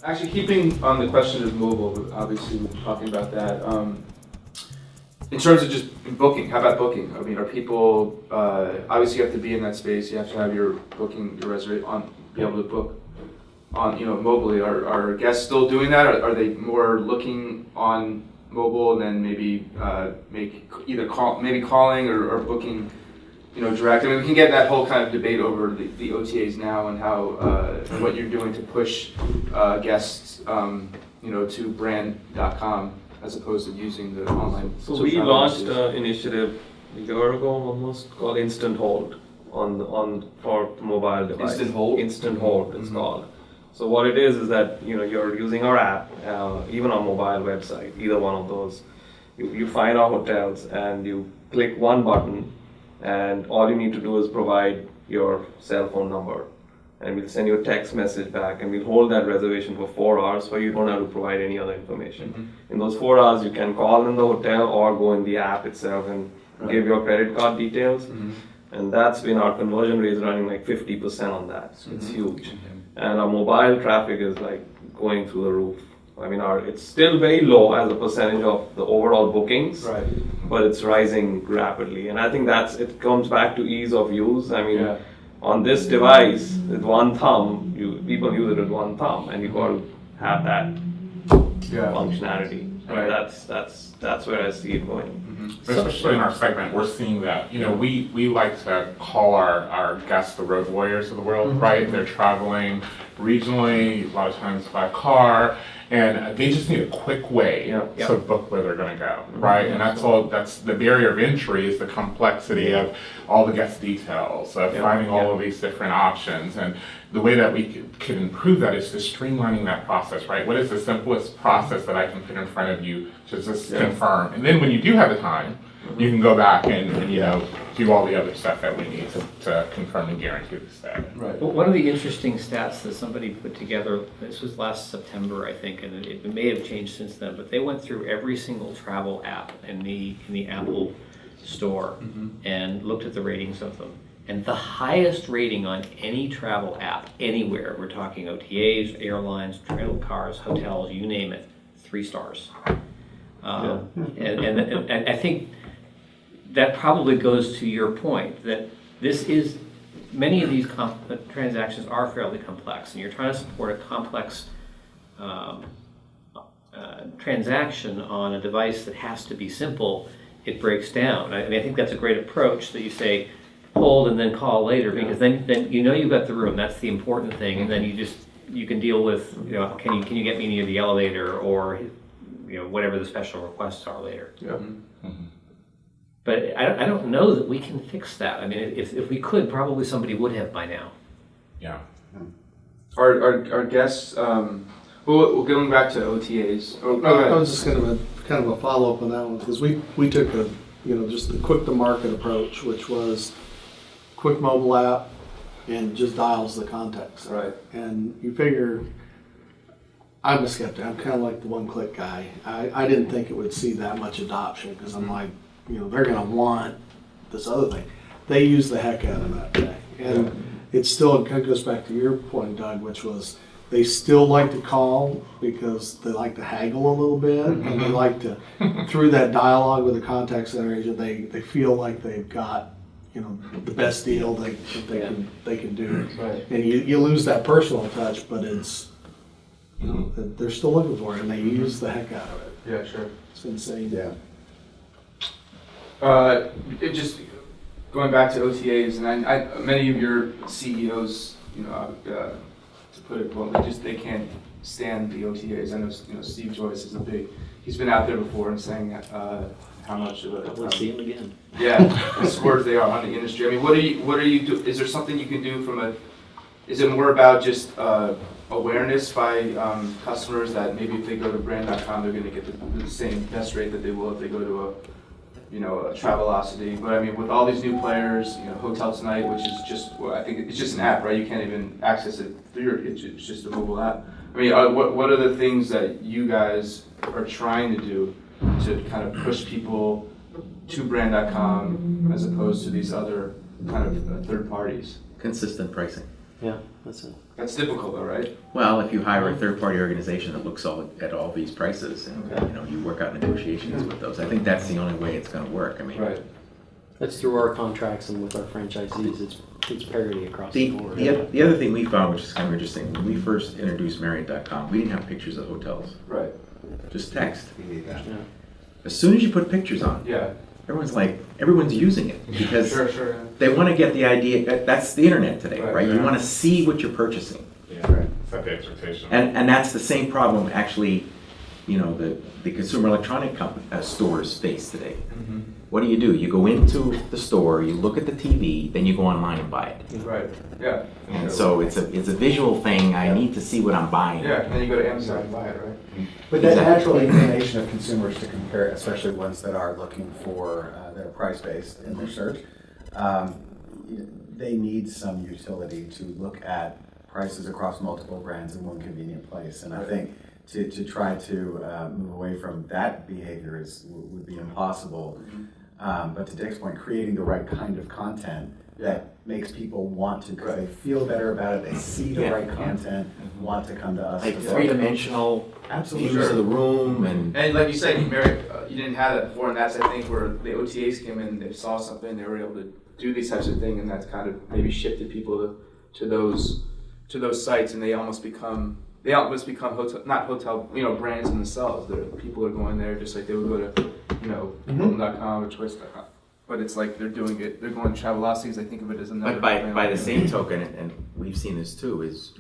Actually, keeping on the question of mobile, obviously we're talking about that. In terms of just booking, how about booking? I mean, are people, obviously you have to be in that space, you have to have your booking, your reservation on, be able to book on, mobily. Are guests still doing that? Are they more looking on mobile and then maybe calling or booking, direct? I mean, we can get that whole kind of debate over the OTAs now and how, what you're doing to push guests, to brand.com. as opposed to using the online. So we launched an initiative a year ago almost called Instant Hold for mobile device. Instant Hold? Instant Hold it's called. So what it is that you're using our app, even on mobile website, either one of those. You find our hotels and you click one button and all you need to do is provide your cell phone number. And we'll send you a text message back and we'll hold that reservation for 4 hours so you don't have to provide any other information. Mm-hmm. In those 4 hours you can call in the hotel or go in the app itself and give your credit card details. Mm-hmm. And that's been our conversion rate is running like 50% on that. So it's huge. Mm-hmm. And our mobile traffic is like going through the roof. I mean, it's still very low as a percentage of the overall bookings, but it's rising rapidly. And I think it comes back to ease of use. I mean, on this device, with one thumb, people use it with one thumb, and you got to have that functionality. Right. That's where I see it going. Mm-hmm. Especially in our segment, we're seeing that. We like to call our guests the road warriors of the world, right? They're traveling regionally, a lot of times by car, and they just need a quick way to book where they're going to go, right? And that's the barrier of entry is the complexity of all the guest details, of finding all of these different options. And the way that we can improve that is just streamlining that process, right? What is the simplest process that I can put in front of you to just confirm? And then when you do have the time, you can go back and do all the other stuff that we need to confirm and guarantee the stay. Right. Well, one of the interesting stats that somebody put together, this was last September, I think, and it may have changed since then, but they went through every single travel app in the Apple store and looked at the ratings of them. And the highest rating on any travel app anywhere, we're talking OTAs, airlines, rental cars, hotels, you name it, 3 stars. And I think that probably goes to your point that many of these transactions are fairly complex, and you're trying to support a complex transaction on a device that has to be simple. It breaks down. I think that's a great approach that you say hold and then call later, because then you've got the room. That's the important thing, and then you can deal with can you get me near the elevator or whatever the special requests are later. Yeah. Mm-hmm. But I don't know that we can fix that. I mean, if we could, probably somebody would have by now. Yeah. Our guests, well, going back to OTAs. I was just going to kind of a follow-up on that one, because we took just the quick to market approach, which was quick mobile app and just dials the context. Right. And you figure, I'm a skeptic. I'm kind of like the one-click guy. I didn't think it would see that much adoption, because I'm like, they're going to want this other thing. They use the heck out of that thing. And it still kind of goes back to your point, Doug, which was they still like to call because they like to haggle a little bit, and they like to, through that dialogue with the contact center agent, they feel like they've got the best deal they can do. Right. And you lose that personal touch, but it's they're still looking for it, and they use the heck out of it. Yeah, sure. It's insane. Yeah. Just going back to OTAs, and many of your CEOs, to put it bluntly, they can't stand the OTAs. I know, Steve Joyce is he's been out there before and saying how much of a. We'll see him again. Yeah, swords they are on the industry. I mean, what are you do? Is there something you can do is it more about just awareness by customers that maybe if they go to brand.com, they're going to get the same best rate that they will if they go to a Travelocity? But I mean, with all these new players, Hotel Tonight, which is I think it's just an app, right? You can't even access it through it's just a mobile app. I mean, what are the things that you guys are trying to do to kind of push people to brand.com as opposed to these other kind of third parties? Consistent pricing. Yeah, that's it. That's difficult though, right? Well, if you hire a third-party organization that looks at all these prices, and you work out negotiations with those, I think that's the only way it's going to work. I mean, Right. That's through our contracts and with our franchisees. It's parity across the board. the other thing we found, which is kind of interesting, when we first introduced Marriott.com, we didn't have pictures of hotels, Right. just text. Yeah. As soon as you put pictures on, Yeah. everyone's using it because Sure. Yeah. they want to get the idea. That's the internet today, Right. right? You want to see what you're purchasing. Yeah, set the expectation. And that's the same problem actually, the consumer electronic stores face today. Mm-hmm. What do? You go into the store, you look at the TV, then you go online and buy it. Right. Yeah. And so it's a visual thing. I need to see what I'm buying. Yeah. And then you go to Amazon and buy it, right? But that Exactly. natural inclination of consumers to compare, especially ones that are looking for that are price-based in their search, they need some utility to look at prices across multiple brands in one convenient place. And I think to try to move away from that behavior would be impossible. But to Dick's point, creating the right kind of content that makes people want to, because they feel better about it, they see the right content, want to come to us. Like to three-dimensional Absolutely. views of the room and like you said, you didn't have that before, and that's I think where the OTAs came in. They saw something, they were able to do these types of things, and that's kind of maybe shifted people to those sites, and they almost become hotel, not hotel, brands in themselves. People are going there just like they would go to, Hilton.com or Choice.com. But it's like they're doing it. They're going to Travelocities. I think of it as another. But by the same token, and we've seen this too, is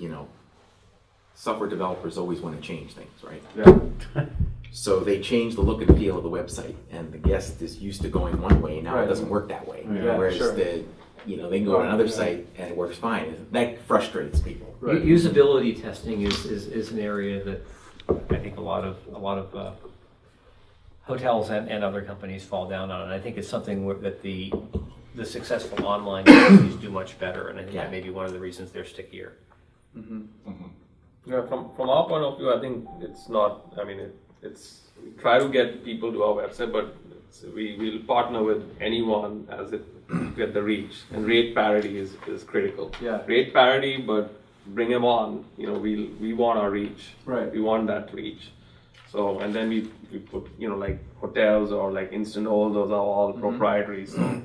software developers always want to change things, right? Yeah. So they change the look and feel of the website, and the guest is used to going one way, now Right. it doesn't work that way. Yeah, Whereas sure. they can go to another site and it works fine. That frustrates people. Right. Usability testing is an area that I think a lot of hotels and other companies fall down on, and I think it's something that the successful online companies do much better, and I think that may be one of the reasons they're stickier. Yeah, from our point of view, I think it's not. I mean, it's we try to get people to our website, but we will partner with anyone as it get the reach, and rate parity is critical. Yeah. Rate parity, but bring them on. We want our reach. Right. We want that reach. So and then we put like hotels or like instant hold, those are all proprietary. So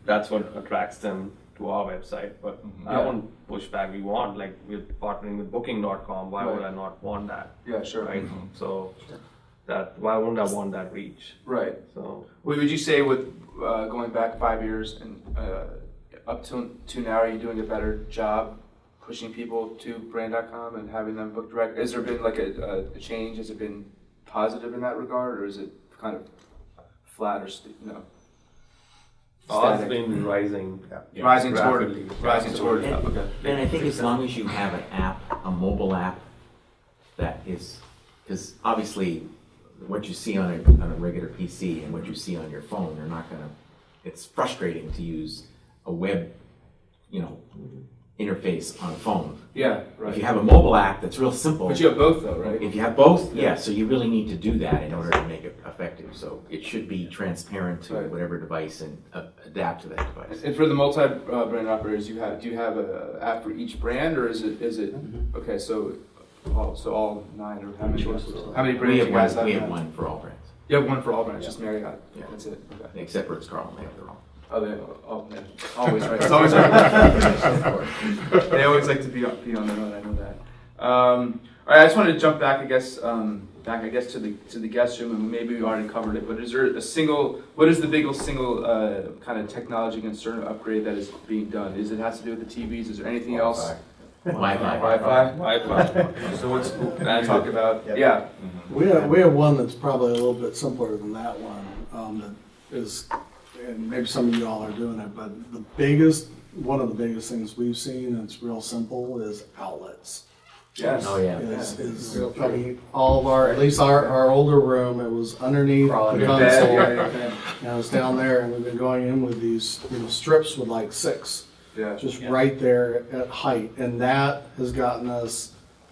that's what attracts them to our website. But I won't push back. We want we're partnering with Booking.com. Why would I not want that? Yeah. Sure. Right. So that why wouldn't I want that reach? Right. So Would you say with going back 5 years and up to now, are you doing a better job pushing people to brand.com and having them book direct? Has there been like a change? Has it been positive in that regard, or is it kind of flat or it's static? been rising. Rising rapidly. toward. And, Okay. and I think as long as you have an app, a mobile app, that is, because obviously what you see on a regular PC and what you see on your phone, they're not gonna, it's frustrating to use a web, interface on a phone. Yeah. Right. If you have a mobile app that's real simple. But you have both though, right? If you have both, yeah, so you really need to do that in order to make it effective. So it should be transparent to Right. whatever device and adapt to that device. And for the multi-brand operators, do you have an app for each brand, or is it okay? So all 9 or how many? How many brands you guys have? We have now? one for all brands, You have one for all brands, just Marriott. Yeah. That's it. Okay. except for Ritz-Carlton, they have their own. Oh, yeah, always right. It's always right. They always like to be on their own. I know that. All right, I just wanted to jump back, I guess, to the guest room, and maybe we already covered it. But is there what is the biggest single kind of technology concern upgrade that is being done? Is it has to do with the TVs? Is there anything else? Wi-Fi. Wi-Fi. So what's can you talk about? Yep. Yeah. We have one that's probably a little bit simpler than that one. That is, and maybe some of you all are doing it, but one of the biggest things we've seen, and it's real simple, is outlets. Yes. Oh, yeah. I mean, all of at least our older room, it was underneath the Your console. bed, yeah. And I was down there, and we've been going in with these strips with like 6, Yeah. just right there at height, and that has gotten us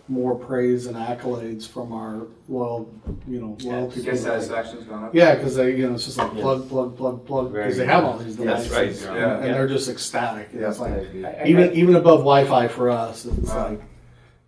more praise and accolades from our loyalty Guest people. satisfaction's gone up. Yeah, because it's just like plug, because they have all these That's devices. right, yeah. And they're just ecstatic. And it's like, I- even above Wi-Fi for us, it's Wow.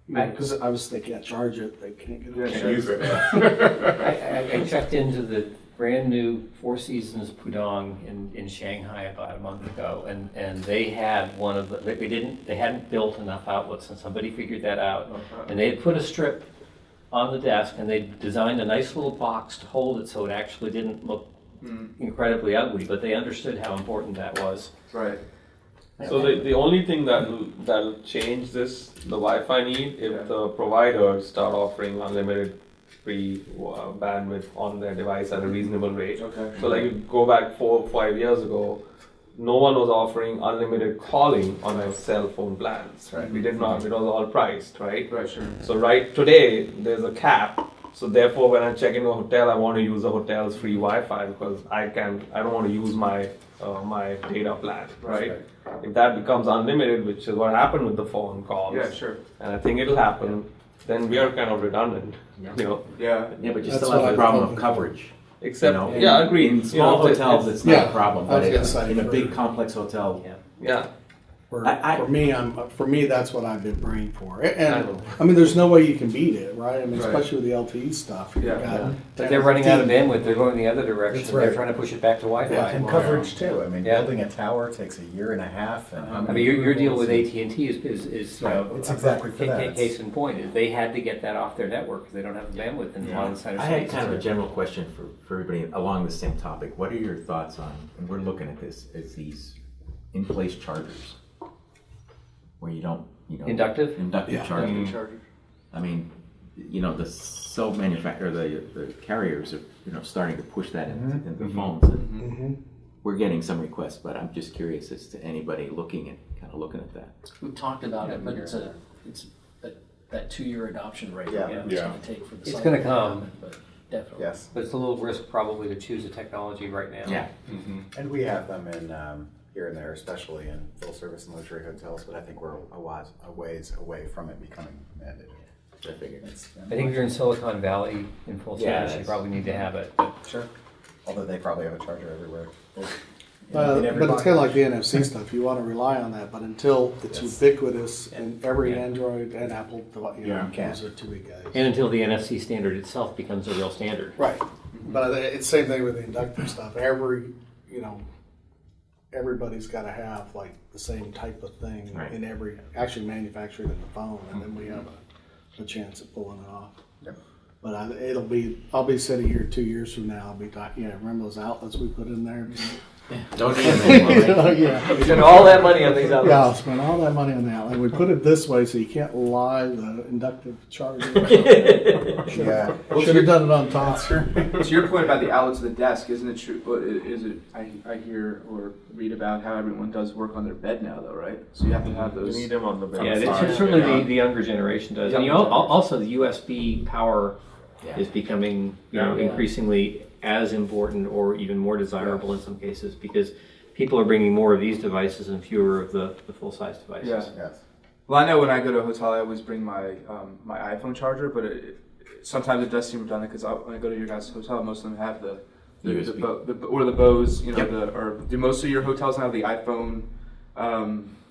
like, because obviously they can't charge it, they can't get it. Yeah, Can't sure. use it. I checked into the brand new Four Seasons Pudong in Shanghai about a month ago, and they had one of the, they hadn't built enough outlets, and somebody figured that out. And they had put a strip on the desk, and they designed a nice little box to hold it so it actually didn't look incredibly ugly, but they understood how important that was. Right. So the only thing that'll change this, the Wi-Fi need, if the providers start offering unlimited free bandwidth on their device at a reasonable rate. Okay. So like you go back 4 or 5 years ago, no one was offering unlimited calling on their cell phone plans. Right. We did not. It was all priced, right? Right, sure. So right today there's a cap. So therefore, when I check into a hotel, I want to use the hotel's free Wi-Fi because I don't want to use my my data plan, right? If that becomes unlimited, which is what happened with the phone calls, Yeah, sure. and I think it'll happen, then we are kind of redundant, you know. Yeah. Yeah, but you That's still what have I the problem thought. of coverage. Except, You know, yeah, agreed. In small hotels, it's not Yeah, a problem, I was but gonna say in a for- big complex hotel, Yeah. For me, that's what I've been praying for. I And know. I mean, there's no way you can beat it, right? I mean, Right. especially with the LTE stuff. You've Yeah. got Yeah. 10 But they're running out of 15. bandwidth, they're going the other direction, That's they're right. trying to push it back to Wi-Fi. Yeah, and coverage too. I mean, Yeah. building a tower takes a year and a half. And I mean, your deal with AT&T is Right, it's exactly for that. Case in point, is they had to get that off their network because they don't have the bandwidth in a lot of the center I had states. kind of a general question for everybody along the same topic. What are your thoughts on, and we're looking at this, as these in-place chargers? Where you don't, Inductive? inductive Yeah. charging. Charger. I mean, the cell manufacturer, the carriers are, starting to push that into the phones. And we're getting some requests, but I'm just curious as to anybody looking at that. We've talked about it, but it's that 2-year adoption rate. Yeah. It's Yeah. gonna take for the. It's cycle gonna to come. happen, But definitely. Yes, But it's a little risk probably to choose a technology right now. Yeah. and we have them in here and there, especially in full service and luxury hotels. But I think we're a ways away from it becoming mandated. I figured. I think if you're in Silicon Valley in full Yeah, service, you that's- probably need to have it. But Sure. Although they probably have a charger everywhere. In But every it's pocket. kind of like the NFC stuff. You want to rely on that, but until it's Yes. ubiquitous in every Yeah. Android and Apple device, Yeah. those are two big guys. and until the NFC standard itself becomes a real standard. Right. But it's the same thing with the inductive stuff. Everybody's got to have like the same type of thing Right. in every, actually manufactured in the phone, and then we have a chance of pulling it off. Yep. But I'll be sitting here 2 years from now. I'll be talking. Yeah, remember those outlets we put in there? Don't need them anymore, right? Oh, yeah. We spend all that money on these Yeah, outlets. I'll spend all that money on the outlet. We put it this way so you can't lie the inductive charger. Yeah. Should have done it on top. To your point about the outlets of the desk, isn't it true? But is it? I hear or read about how everyone does work on their bed now, though, right? So you have to have You those. need them on the bed. Yeah, Sorry. certainly Yeah. the younger generation does. And Younger also the USB power Yeah. is becoming Yeah. increasingly as important or even more desirable in some cases because people are bringing more of these devices and fewer of the full-size devices. Yeah. Yes. Well, I know when I go to a hotel, I always bring my my iPhone charger, but sometimes it does seem redundant because when I go to your guys' hotel, most of them have the USB. or the Bose, Yep. or do most of your hotels have the iPhone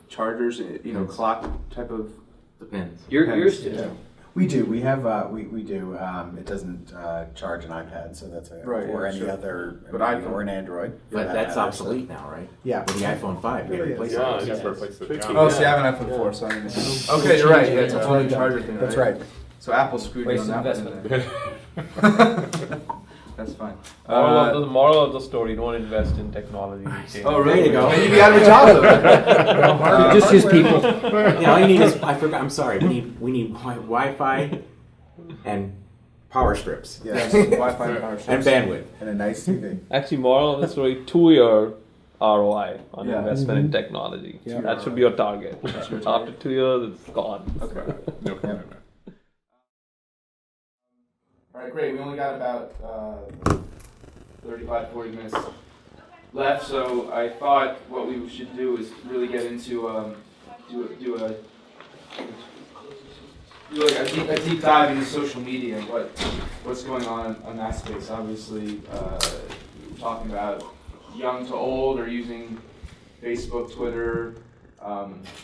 chargers? Clock type of. Depends. Yours Yeah. too. We do. We have. We do. It doesn't charge an iPad, so that's Right, or yeah, any other, But iPhone. or an Android. for But that that's matter, obsolete now, right? Yeah. With the iPhone 5, you Really replace is. it. Yeah, you have to replace it. Oh, see, I have an iPhone 4, so I mean, okay, you're right. Yeah, it's a whole new charger thing. That's right. So Apple screwed you on Wasted that one. investment. Then. That's fine. The moral of the story: don't invest in technology. Oh, really? There you go. And you'd be out of a job though. Just his people. All you need is, I forgot, I'm sorry, we need Wi-Fi and power strips Yes. Wi-Fi and power and strips. bandwidth. And a nice TV. Actually, moral of the story: 2-year ROI on Yeah. investment in technology. Yeah. That should be your target. After 2 years, it's gone. Okay. No commitment. All right, great. We only got about 35, 40 minutes left, so I thought what we should do is really get into do a do like a deep dive into social media and what's going on that space. Obviously, we're talking about young to old are using Facebook, Twitter.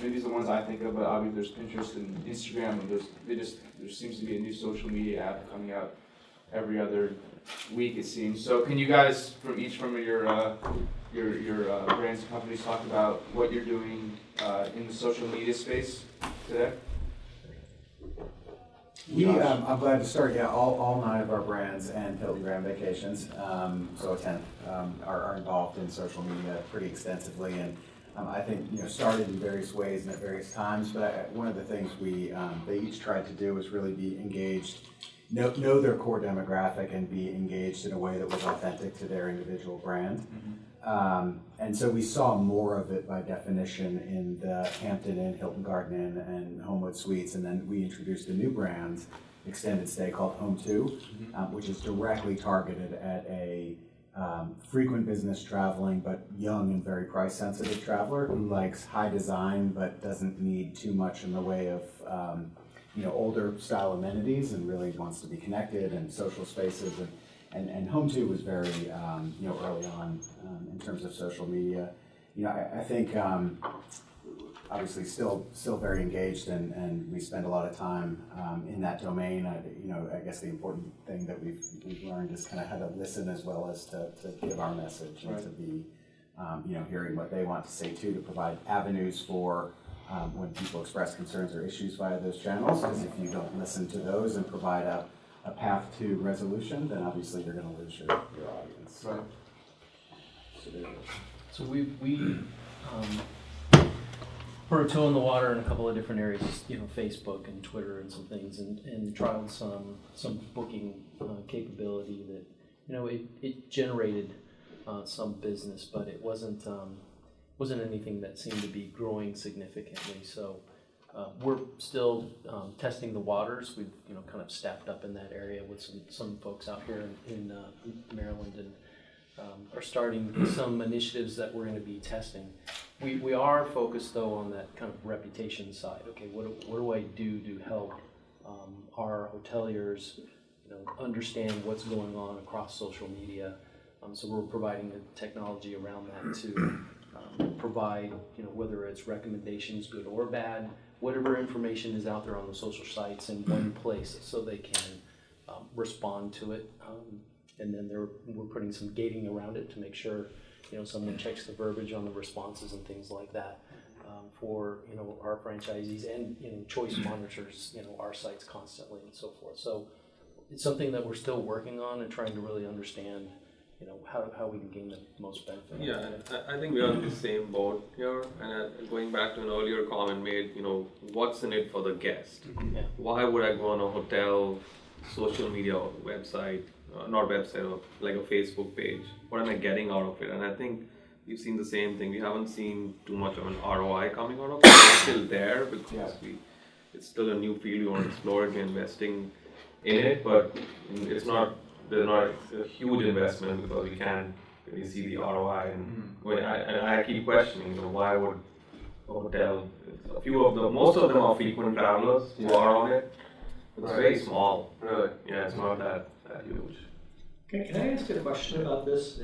Maybe these are the ones I think of, but obviously there's Pinterest and Instagram, and there seems to be a new social media app coming out every other week, it seems. So can you guys, from your brands and companies, talk about what you're doing in the social media space today? I'm glad to start. Yeah, all 9 of our brands and Hilton Grand Vacations, so a 10th, are involved in social media pretty extensively, and I think started in various ways and at various times. But one of the things they each tried to do was really be engaged, know their core demographic, and be engaged in a way that was authentic to their individual brand. Mm-hmm. And so we saw more of it by definition in the Hampton Inn, Hilton Garden Inn, and Homewood Suites, and then we introduced a new brand, extended stay, called Home 2, which is directly targeted at a frequent business traveling but young and very price sensitive traveler who likes high design but doesn't need too much in the way of older style amenities and really wants to be connected and social spaces. And Home 2 was very, early on in terms of social media. I think obviously still very engaged, and we spend a lot of time in that domain. I guess the important thing that we've learned is kind of how to listen as well as to give our message, and to be, hearing what they want to say too, to provide avenues for when people express concerns or issues via those channels. Because if you don't listen to those and provide a path to resolution, then obviously you're going to lose your audience. Right. So we put our toe in the water in a couple of different areas, Facebook and Twitter and some things, and trialed some booking capability that it generated some business, but it wasn't anything that seemed to be growing significantly. So we're still testing the waters. We've kind of staffed up in that area with some folks out here in Maryland, and are starting some initiatives that we're going to be testing. We are focused though on that kind of reputation side. Okay, what do I do to help our hoteliers understand what's going on across social media? So we're providing the technology around that to provide whether it's recommendations, good or bad, whatever information is out there on the social sites in one place, so they can respond to it. And then we're putting some gating around it to make sure someone checks the verbiage on the responses and things like that for our franchisees, and Choice monitors our sites constantly and so forth. So it's something that we're still working on and trying to really understand how we can gain the most benefit. Yeah, I think we are in the same boat here, and going back to an earlier comment made, what's in it for the guest? Yeah. Why would I go on a hotel social media website, not website, or like a Facebook page? What am I getting out of it? And I think we've seen the same thing. We haven't seen too much of an ROI coming out of it. It's still there because it's still a new field. We want to explore it. We're investing in it, but there's not a huge investment because we can't really see the ROI. And I keep questioning, why would a hotel? Most of them are frequent travelers who are on it. It's very small. Really? Yeah, it's not that huge. Can I ask a question about this?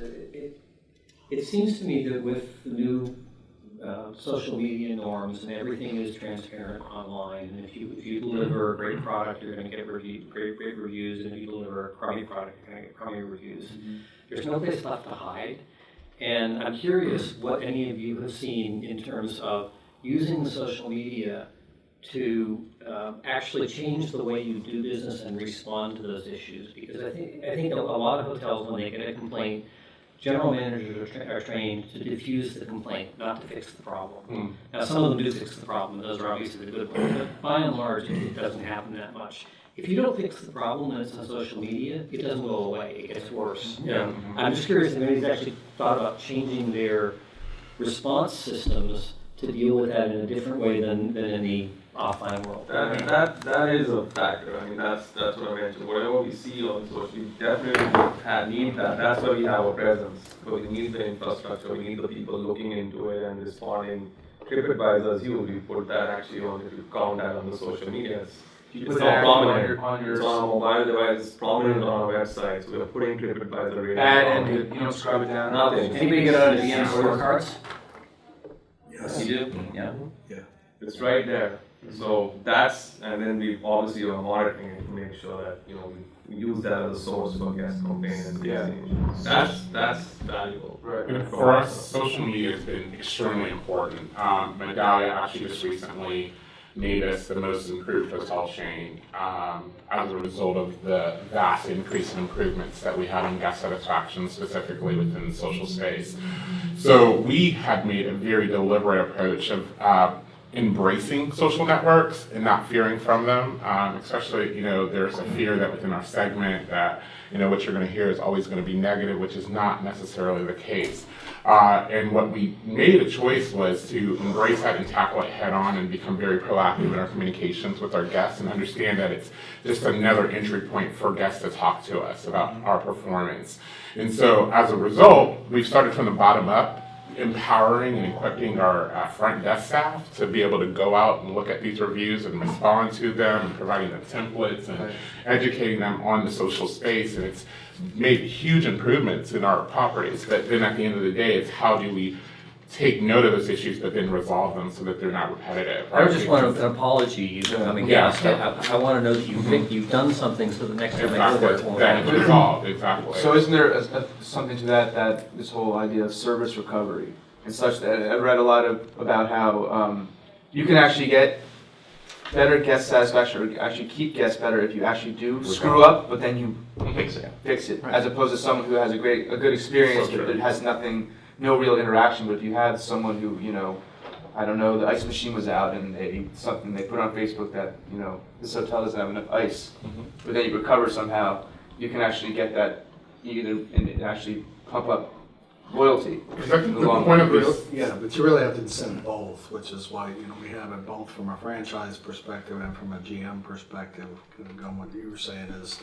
It seems to me that with the new social media norms, and everything is transparent online, and if you deliver a great product, you're going to get great reviews, and if you deliver a crummy product, you're going to get crummy reviews. Mm-hmm. There's no place left to hide. And I'm curious what any of you have seen in terms of using the social media to actually change the way you do business and respond to those issues. Because I think a lot of hotels, when they get a complaint, general managers are trained to diffuse the complaint, not to fix the problem. Now, some of them do fix the problem, and those are obviously the good ones, but by and large, it doesn't happen that much. If you don't fix the problem when it's on social media, it doesn't go away, it gets worse. Yeah. I'm just curious if anybody's actually thought about changing their response systems to deal with that in a different way than in the offline world. That is a factor. I mean, that's what I mentioned. Whatever we see on social, we definitely need that. That's why we have a presence. But we need the infrastructure. We need the people looking into it and responding. TripAdvisor is huge. We put that actually on. If you count that on the social media, You It's put all an ad prominent. on your It's on a mobile device, it's prominent on our website, so we're putting TripAdvisor rating. ad, on and it. you don't scrub it down. Nothing. Anybody get on GM scorecards? Yes. You do? Yeah. It's right there. So that's, and then we obviously are monitoring it to make sure that, we use that as a source for guest complaints and destinations. That's valuable. Right. And for us, social media has been extremely important. Medallia actually just recently made us the most improved hotel chain as a result of the vast increase in improvements that we had in guest satisfaction, specifically within the social space. So we had made a very deliberate approach of embracing social networks and not fearing from them, especially, there's a fear that within our segment that, what you're going to hear is always going to be negative, which is not necessarily the case. And what we made a choice was to embrace that and tackle it head on and become very proactive in our communications with our guests and understand that it's just another entry point for guests to talk to us about our performance. And so as a result, we've started from the bottom up, empowering and equipping our front desk staff to be able to go out and look at these reviews and respond to them, and providing them templates and educating them on the social space. And it's made huge improvements in our properties. But then at the end of the day, it's how do we take note of those issues but then resolve them so that they're not repetitive. I just want an apology, you coming down. I want to know that you think you've done something so the next time I go there, it won't That happen. resolved, exactly. So isn't there something to that this whole idea of service recovery and such? That I read a lot about how you can actually get better guest satisfaction, or actually keep guests better if you actually do screw up, but then you fix it, as opposed to someone who has a good experience but it has no real interaction. But if you have someone who, I don't know, the ice machine was out and they put on Facebook that, this hotel doesn't have enough ice, but then you recover somehow, you can actually get that and actually pump up loyalty. Because I think the point of this, Yeah, but you really have to incent both, which is why, we have it both from a franchise perspective and from a GM perspective. Going what you were saying is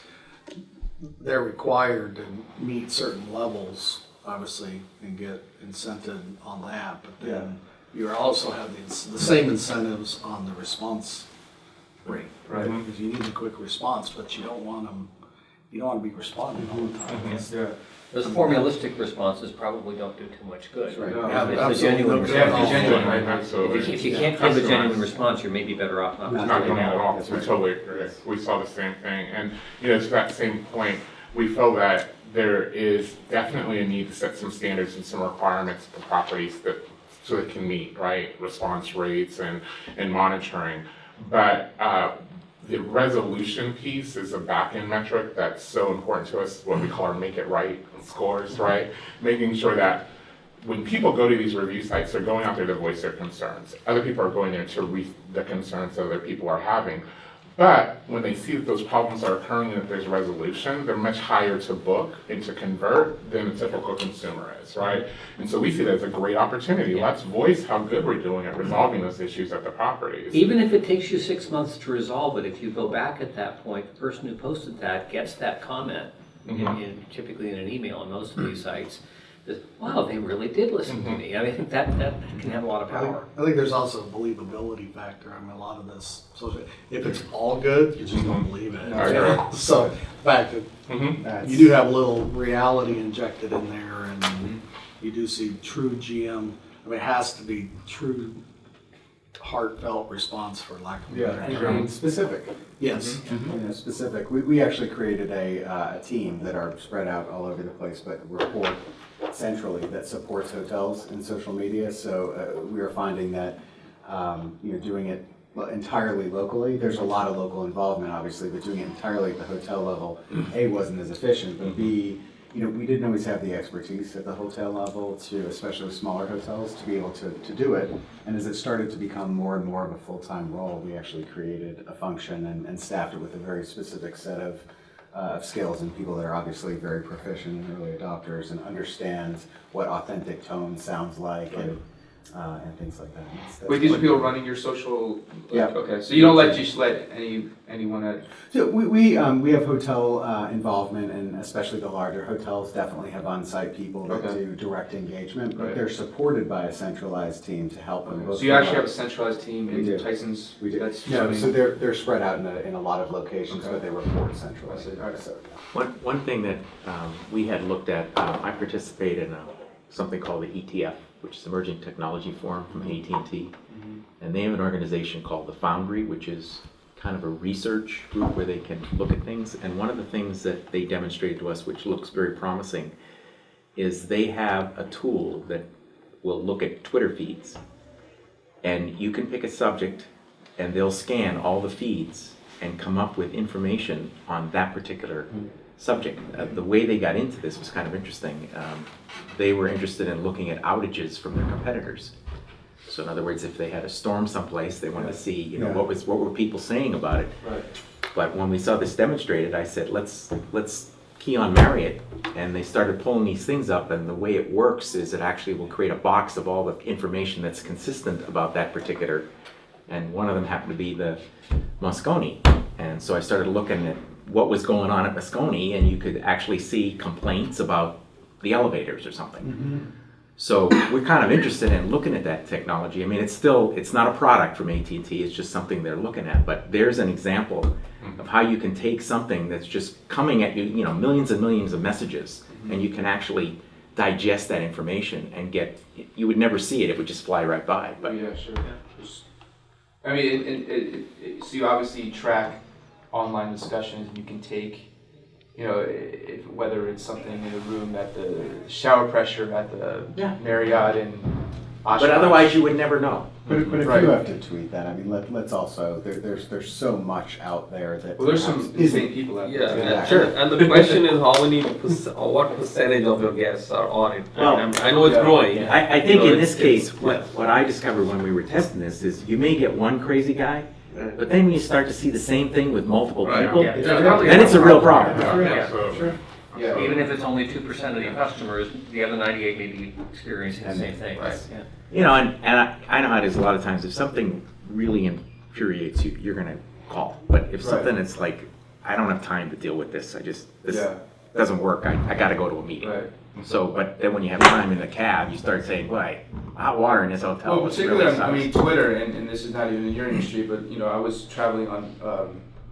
they're required to meet certain levels, obviously, and get incented on that. But then you also have the same incentives on the response rate, right? Because you need a quick response, but you don't want to be responding all the time. Those formalistic responses probably don't do too much good. Right. It's a genuine response. absolutely. If you can't give a genuine response, you're maybe better off not Not doing doing it at all. it. We totally agree. We saw the same thing. And, to that same point, we feel that there is definitely a need to set some standards and some requirements for properties so they can meet, right, response rates and monitoring. But the resolution piece is a back-end metric that's so important to us, what we call our make it right scores, right? Making sure that when people go to these review sites, they're going out there to voice their concerns. Other people are going there to read the concerns that other people are having. But when they see that those problems are occurring and that there's resolution, they're much higher to book and to convert than a typical consumer is, right? And so we see that as a great opportunity. Let's voice how good we're doing at resolving those issues at the properties. Even if it takes you 6 months to resolve it, if you go back at that point, the person who posted that gets that comment, typically in an email on most of these sites, that, wow, they really did listen to me. I mean, I think that can have a lot of power. I think there's also a believability factor. I mean, a lot of this social, if it's all good, you just don't believe it. I agree. So, the fact that you do have a little reality injected in there, and you do see true GM. I mean, it has to be true, heartfelt response, for lack of a better term. And specific. Yes. Specific. We actually created a team that are spread out all over the place, but report centrally that supports hotels in social media. So we are finding that doing it entirely locally, there's a lot of local involvement, obviously, but doing it entirely at the hotel level, A, wasn't as efficient, but B, we didn't always have the expertise at the hotel level to, especially with smaller hotels, to be able to do it. And as it started to become more and more of a full-time role, we actually created a function and staffed it with a very specific set of skills and people that are obviously very proficient and early adopters and understand what authentic tone sounds like and and things like that. Wait, these are people running your social? Yeah. Okay, so you don't just let anyone at? So we have hotel involvement, and especially the larger hotels definitely have on-site people that Okay. do direct engagement, but Right. they're supported by a centralized team to help them. So you actually have a centralized team We do. in Tyson's? We do. That's No, running- so they're spread out in a lot of locations, Okay. but they report centrally. I see. All right. So, One thing that we had looked at, I participate in something called the ETF, which is Emerging Technology Forum from AT&T. And they have an organization called the Foundry, which is kind of a research group where they can look at things. And one of the things that they demonstrated to us, which looks very promising, is they have a tool that will look at Twitter feeds. And you can pick a subject, and they'll scan all the feeds and come up with information on that particular subject. The way they got into this was kind of interesting. They were interested in looking at outages from their competitors. So in other words, if they had a storm someplace, they wanted to see, Yeah. what were people saying about it. Right. But when we saw this demonstrated, I said, let's key on Marriott, and they started pulling these things up, and the way it works is it actually will create a box of all the information that's consistent about that particular, and one of them happened to be the Moscone. And so I started looking at what was going on at Moscone, and you could actually see complaints about the elevators or something. So we're kind of interested in looking at that technology. I mean, it's not a product from AT&T, it's just something they're looking at. But there's an example of how you can take something that's just coming at you, millions and millions of messages, and you can actually digest that information and you would never see it, it would just fly right by. But Yeah, sure. I mean, so you obviously track online discussions, and you can take, whether it's something in a room at the shower pressure at the Yeah. Marriott in Oshkosh. But otherwise, you would never know. But if Right. you have to tweet that, I mean, let's also there's so much out there that Well, there's some perhaps insane people out there. Yeah, Sure. and the question is how many or what percentage of your guests are on it? Well, I know it's yeah. growing. I think in this case, yeah. what I discovered when we were testing this is you may get one crazy guy, but then when you start to see the same thing with multiple Right. people, Yeah. then it's a real problem. Absolutely. Yeah. Even if it's only 2% of your customers, the other 98 may be experiencing the same thing. Right. Yeah. And I know how it is a lot of times. If something really infuriates you, you're gonna call. But if something is like, I don't have time to deal with this. This Yeah. doesn't work. I gotta go to a meeting. Right. So, but then when you have time in the cab, you start saying, "Boy, hot water in this hotel." Well, really particularly, sucks." I mean, Twitter, and this is not even in your industry, but I was traveling on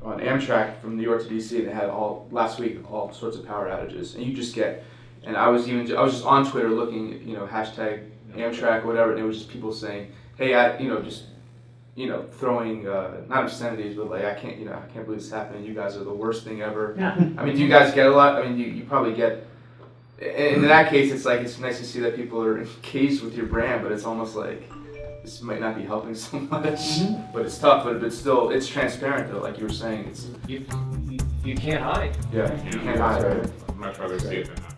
Amtrak from New York to DC, and they had last week all sorts of power outages, and you just get, and I was just on Twitter looking, hashtag Amtrak or whatever, and it was just people saying, hey, throwing not obscenities, but like I can't believe this happened. You guys are the worst thing ever. Yeah. I mean, do you guys get a lot? I mean, you probably get. In that case, it's like it's nice to see that people are engaged with your brand, but it's almost like this might not be helping so much. But it's tough. But it's transparent though, like you were saying. It's You can't hide. you can't hide. Right? I'd much rather see it than not.